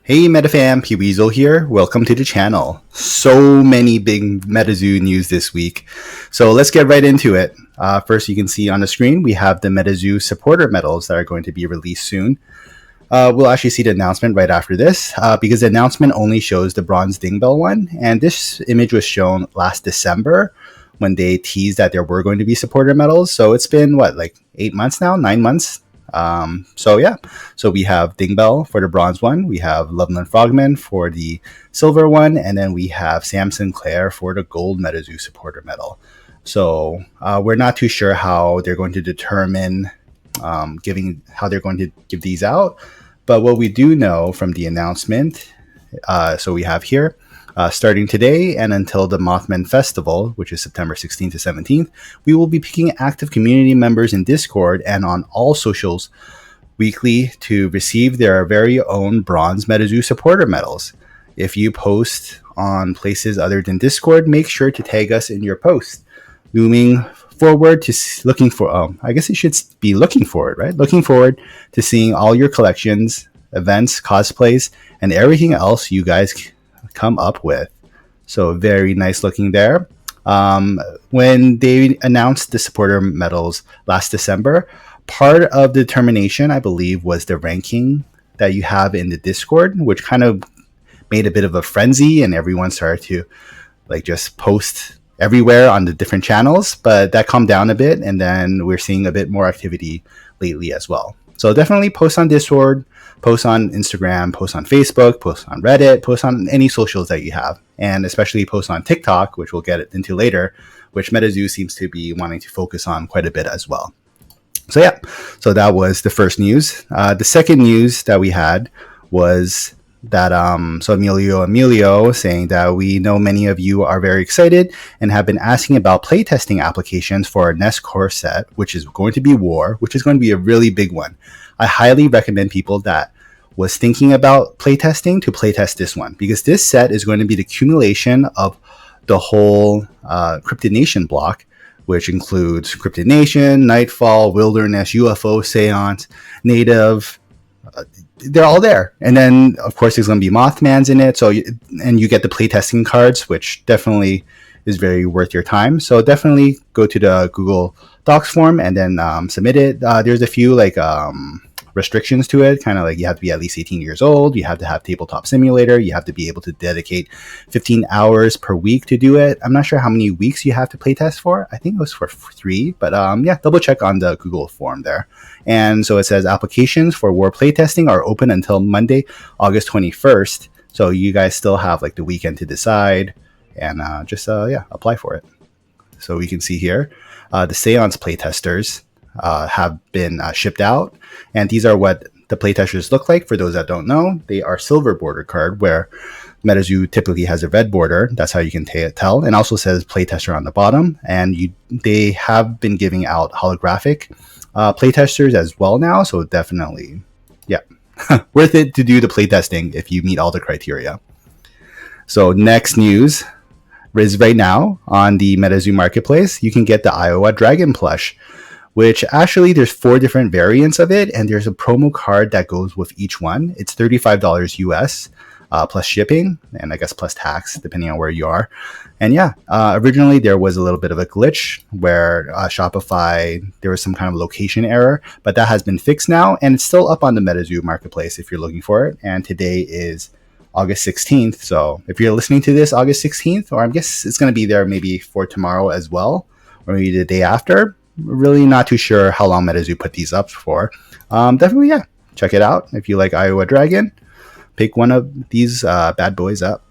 Hey MetaFam, P-Weasel here. Welcome to the channel. So many big Metazoo news this week. So let's get right into it. First, you can see on the screen, we have the Metazoo Supporter Medals that are going to be released soon. We'll actually see the announcement right after this because the announcement only shows the bronze Dingbell one. And this image was shown last December when they teased that there were going to be supporter medals. So it's been, like 8 months now, 9 months? So we have Dingbell for the bronze one, we have Loveland Frogman for the silver one, and then we have Sam Sinclair for the gold Metazoo Supporter Medal. So we're not too sure how they're going to determine how they're going to give these out, but what we do know from the announcement, so we have here, starting today and until the Mothman Festival, which is September 16th to 17th, we will be picking active community members in Discord and on all socials weekly to receive their very own bronze Metazoo Supporter Medals. If you post on places other than Discord, make sure to tag us in your post. Moving forward to looking for, I guess it should be looking forward, right? Looking forward to seeing all your collections, events, cosplays, and everything else you guys come up with. So very nice looking there. When they announced the supporter medals last December, part of the determination, I believe, was the ranking that you have in the Discord, which kind of made a bit of a frenzy and everyone started to just post everywhere on the different channels, but that calmed down a bit, and then we're seeing a bit more activity lately as well. So definitely post on Discord, post on Instagram, post on Facebook, post on Reddit, post on any socials that you have, and especially post on TikTok, which we'll get into later, which Metazoo seems to be wanting to focus on quite a bit as well. So that was the first news. The second news that we had was that Emilio saying that we know many of you are very excited and have been asking about playtesting applications for our Nest core set, which is going to be War, which is going to be a really big one. I highly recommend people that was thinking about playtesting to playtest this one, because this set is going to be the accumulation of the whole Cryptid Nation block, which includes Cryptid Nation, Nightfall, Wilderness, UFO, Seance, Native. They're all there. And then, of course, there's going to be Mothmans in it. And you get the playtesting cards, which definitely is very worth your time. So definitely go to the Google Docs form and then submit it. There's a few restrictions to it, kind of like you have to be at least 18 years old, you have to have Tabletop Simulator, you have to be able to dedicate 15 hours per week to do it. I'm not sure how many weeks you have to playtest for. I think it was for 3, but double check on the Google form there. And so it says applications for War playtesting are open until Monday, August 21st. So you guys still have the weekend to decide and apply for it. So we can see here, the Seance playtesters have been shipped out, and these are what the playtesters look like. For those that don't know, they are silver border card, where Metazoo typically has a red border. That's how you can tell, and also says playtester on the bottom. And they have been giving out holographic playtesters as well now, so definitely worth it to do the playtesting if you meet all the criteria. So next news is right now on the Metazoo marketplace, you can get the Iowa Dragon plush, which actually there's 4 different variants of it, and there's a promo card that goes with each one. It's $35 US plus shipping, and I guess plus tax, depending on where you are. And originally there was a little bit of a glitch where Shopify, there was some kind of location error, but that has been fixed now, and it's still up on the Metazoo marketplace if you're looking for it. And today is August 16th, so if you're listening to this August 16th, or I guess it's going to be there maybe for tomorrow as well, or maybe the day after. Really not too sure how long Metazoo put these up for. Definitely, check it out. If you like Iowa Dragon, pick one of these bad boys up.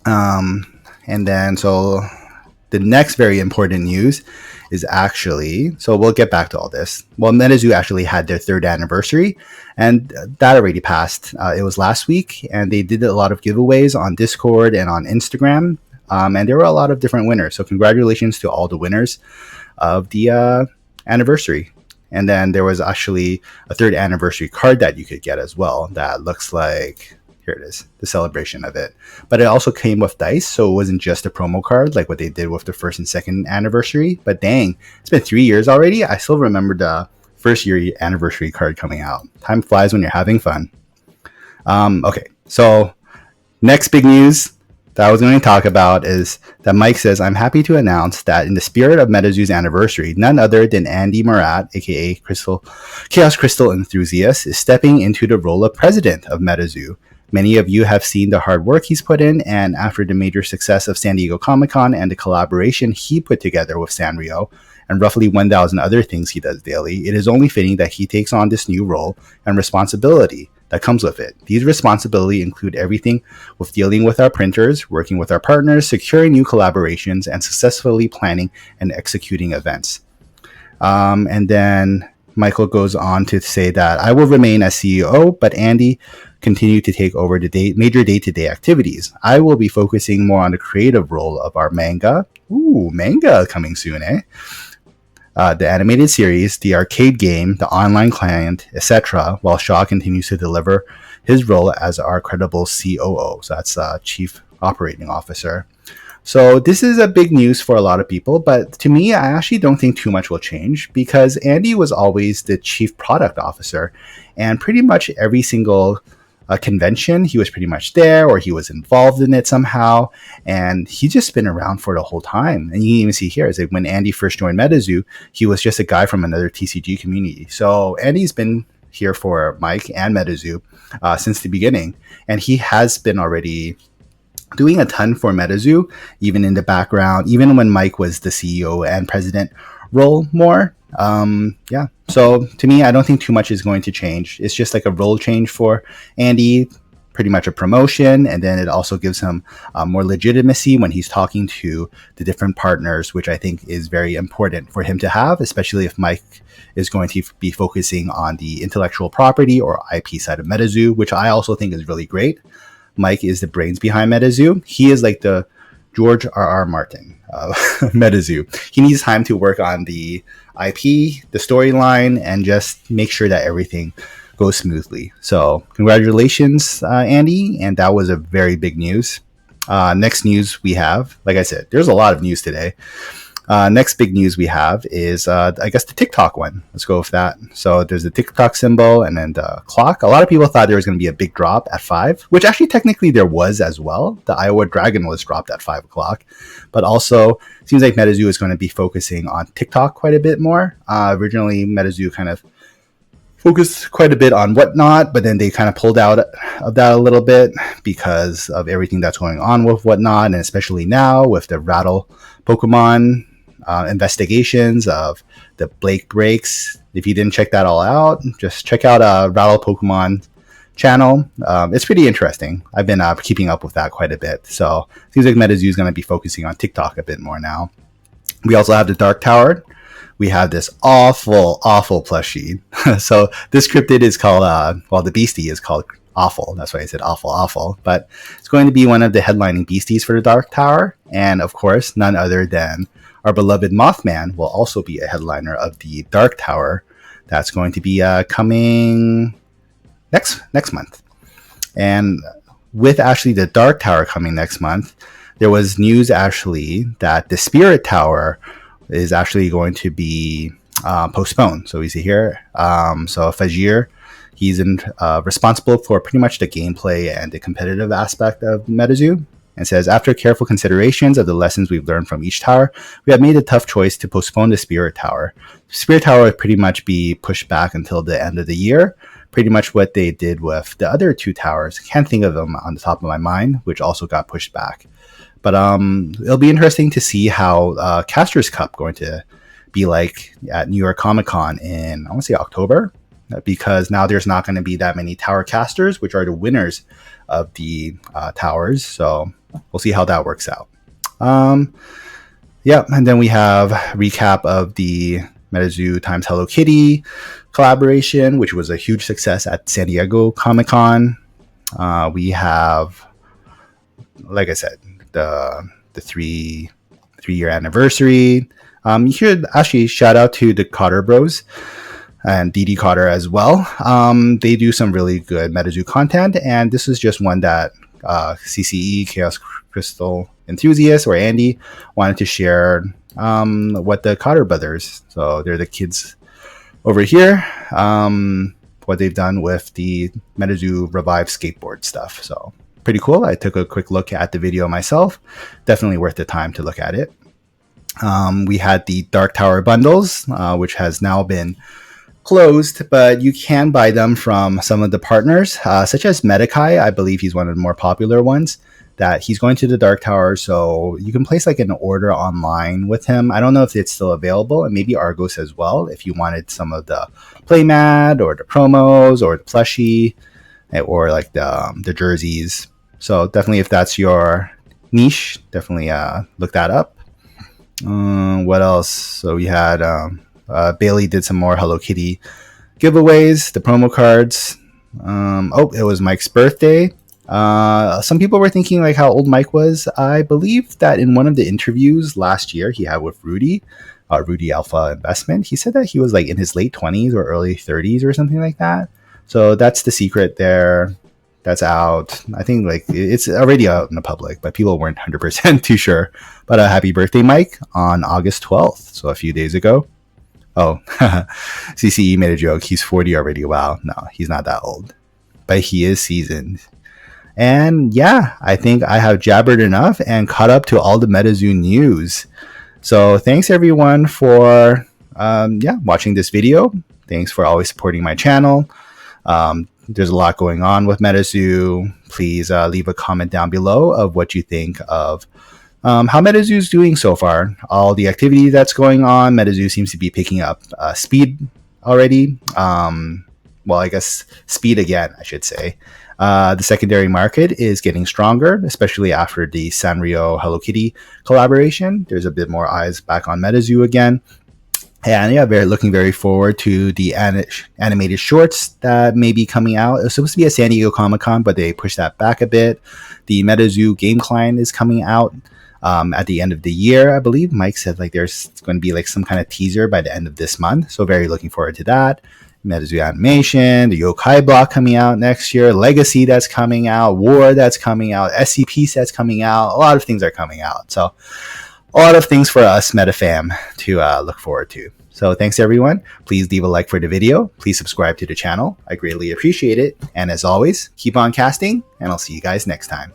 And then, so the next very important news is actually, so we'll get back to all this. Well, Metazoo actually had their 3rd anniversary, and that already passed. It was last week, and they did a lot of giveaways on Discord and on Instagram. And there were a lot of different winners. So congratulations to all the winners of the anniversary. And then there was actually a 3rd anniversary card that you could get as well that looks like, here it is, the celebration of it. But it also came with dice, so it wasn't just a promo card like what they did with the 1st and 2nd anniversary. But dang, it's been 3 years already. I still remember the 1st year anniversary card coming out. Time flies when you're having fun. Okay, So next big news that I was going to talk about is that Mike says, I'm happy to announce that in the spirit of Metazoo's anniversary, none other than Andy Mourat, aka Chaos Crystal Enthusiast, is stepping into the role of president of Metazoo. Many of you have seen the hard work he's put in, and after the major success of San Diego Comic-Con and the collaboration he put together with Sanrio, and roughly 1,000 other things he does daily, it is only fitting that he takes on this new role and responsibility that comes with it. These responsibilities include everything with dealing with our printers, working with our partners, securing new collaborations, and successfully planning and executing events. And then Michael goes on to say that I will remain as CEO, but Andy continue to take over the major day-to-day activities. I will be focusing more on the creative role of our manga. Ooh, manga coming soon, eh? The animated series, the arcade game, the online client, etc., while Shaw continues to deliver his role as our credible COO. So that's Chief Operating Officer. So this is a big news for a lot of people, but to me, I actually don't think too much will change because Andy was always the Chief Product Officer, and pretty much every single convention, he was pretty much there or he was involved in it somehow, and he's just been around for the whole time. And you can even see here is like when Andy first joined Metazoo, he was just a guy from another TCG community. So Andy's been here for Mike and Metazoo since the beginning, and he has been already doing a ton for Metazoo, even in the background, even when Mike was the CEO and president role more. Yeah. So to me, I don't think too much is going to change. It's just like a role change for Andy, pretty much a promotion. And then it also gives him more legitimacy when he's talking to the different partners, which I think is very important for him to have, especially if Mike is going to be focusing on the intellectual property or IP side of Metazoo, which I also think is really great. Mike is the brains behind Metazoo. He is like the George R.R. Martin of Metazoo. He needs time to work on the IP, the storyline, and just make sure that everything goes smoothly. So congratulations, Andy. And that was a very big news. Next news we have, like I said, there's a lot of news today. Next big news we have is, I guess, the TikTok one. Let's go with that. So there's the TikTok symbol and then the clock. A lot of people thought there was going to be a big drop at 5, which actually technically there was as well. The Iowa Dragon was dropped at 5 o'clock. But also, it seems like Metazoo is going to be focusing on TikTok quite a bit more. Originally, Metazoo kind of focused quite a bit on Whatnot, but then they kind of pulled out of that a little bit because of everything that's going on with Whatnot, and especially now with the Rattle Pokemon investigations of the Blake breaks. If you didn't check that all out, just check out Rattle Pokemon channel. It's pretty interesting. I've been keeping up with that quite a bit. So it seems like Metazoo is going to be focusing on TikTok a bit more now. We also have the Dark Tower. We have this awful plushie. So this cryptid is called, the beastie is called Awful. That's why I said awful. But it's going to be one of the headlining beasties for the Dark Tower. And of course, none other than our beloved Mothman will also be a headliner of the Dark Tower. That's going to be coming next month. And with actually the Dark Tower coming next month, there was news actually that the Spirit Tower is actually going to be postponed. So we see here. So Fajir, he's responsible for pretty much the gameplay and the competitive aspect of Metazoo, and says, after careful considerations of the lessons we've learned from each tower, we have made a tough choice to postpone the Spirit Tower. The Spirit Tower would pretty much be pushed back until the end of the year. Pretty much what they did with the other 2 towers. Can't think of them on the top of my mind, which also got pushed back. But it'll be interesting to see how Caster's Cup going to be like at New York Comic Con in, I want to say October, because now there's not going to be that many tower casters, which are the winners of the towers. So we'll see how that works out. Yeah, and then we have recap of the Metazoo times Hello Kitty collaboration, which was a huge success at San Diego Comic Con. We have, like I said, the 3-year anniversary. You should actually shout out to the Cotter Bros and DD Cotter as well. They do some really good Metazoo content, and this is just one that CCE, Chaos Crystal Enthusiast, or Andy wanted to share what the Cotter brothers, so they're the kids over here. what they've done with the Metazoo Revive skateboard stuff. So pretty cool. I took a quick look at the video myself. Definitely worth the time to look at it. We had the Dark Tower bundles, which has now been closed, but you can buy them from some of the partners, such as Metakai. I believe he's one of the more popular ones, that he's going to the Dark Tower, so you can place like an order online with him. I don't know if it's still available, and maybe Argos as well, if you wanted some of the playmat or the promos or the plushie or like the jerseys. So definitely, if that's your niche, definitely look that up. What else? So we had Bailey did some more Hello Kitty giveaways, the promo cards. It was Mike's birthday. Some people were thinking like how old Mike was. I believe that in one of the interviews last year he had with Rudy Alpha Investment, he said that he was like in his late 20s or early 30s or something like that. So that's the secret there. That's out. I think like it's already out in the public, but people weren't 100% too sure. But happy birthday, Mike, on August 12th. So a few days ago. Oh, CCE made a joke. He's 40 already. Wow. No, he's not that old, but he is seasoned. And yeah, I think I have jabbered enough and caught up to all the Metazoo news. So thanks everyone for watching this video. Thanks for always supporting my channel. There's a lot going on with Metazoo. Please leave a comment down below of what you think of how Metazoo is doing so far. All the activity that's going on, Metazoo seems to be picking up speed already. Well, I guess speed again, I should say. The secondary market is getting stronger, especially after the Sanrio Hello Kitty collaboration. There's a bit more eyes back on Metazoo again. And yeah, looking very forward to the animated shorts that may be coming out. It was supposed to be at San Diego Comic-Con, but they pushed that back a bit. The Metazoo game client is coming out at the end of the year, I believe. Mike said like there's going to be like some kind of teaser by the end of this month. So very looking forward to that. Metazoo animation, the Yokai block coming out next year, Legacy that's coming out, War that's coming out, SCP sets coming out. A lot of things are coming out. So a lot of things for us MetaFam to look forward to. So thanks everyone. Please leave a like for the video. Please subscribe to the channel. I greatly appreciate it. And as always, keep on casting, and I'll see you guys next time.